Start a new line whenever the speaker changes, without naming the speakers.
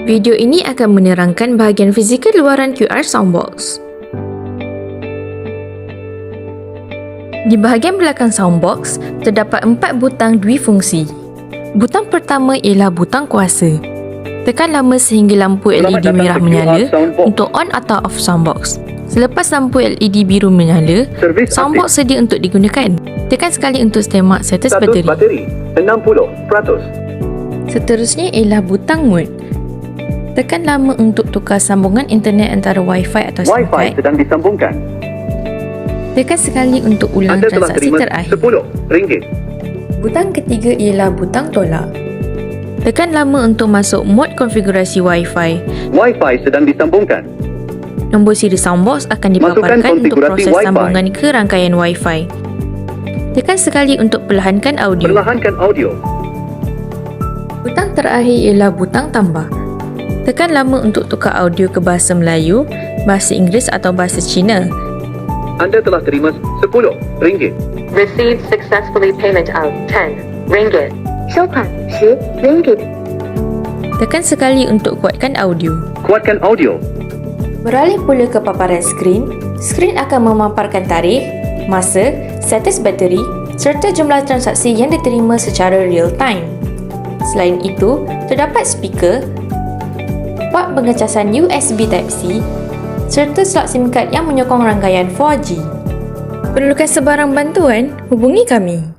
Video ini akan menerangkan bahagian fizikal luaran QR Soundbox. Di bahagian belakang Soundbox, terdapat 4 butang dwifungsi. Butang pertama ialah butang kuasa. Tekan lama sehingga lampu LED merah menyala untuk on atau off Soundbox. Selepas lampu LED biru menyala, Soundbox sedia untuk digunakan. Tekan sekali untuk semak status bateri.
60%.
Seterusnya ialah butang mode. Tekan lama untuk tukar sambungan internet antara Wi-Fi atau SIM
Wi-Fi
card.
sedang disambungkan.
Tekan sekali untuk ulang
Anda telah
transaksi
terima
terakhir.
RM10.
Butang ketiga ialah butang tolak. Tekan lama untuk masuk mod konfigurasi Wi-Fi.
Wi-Fi sedang disambungkan.
Nombor siri Soundbox akan dipaparkan
Masukkan
untuk
konfigurasi
proses
Wi-Fi.
sambungan ke rangkaian Wi-Fi. Tekan sekali untuk perlahankan audio.
Perlahankan audio.
Butang terakhir ialah butang tambah. Tekan lama untuk tukar audio ke bahasa Melayu, bahasa Inggeris atau bahasa Cina.
Anda telah terima RM10.
Received successfully payment of 10 ringgit.
收款10 ringgit.
Tekan sekali untuk kuatkan audio.
Kuatkan audio.
Beralih pula ke paparan skrin. Skrin akan memaparkan tarikh, masa, status bateri serta jumlah transaksi yang diterima secara real time. Selain itu, terdapat speaker, port pengecasan USB Type-C serta slot SIM card yang menyokong rangkaian 4G. Perlukan sebarang bantuan? Hubungi kami.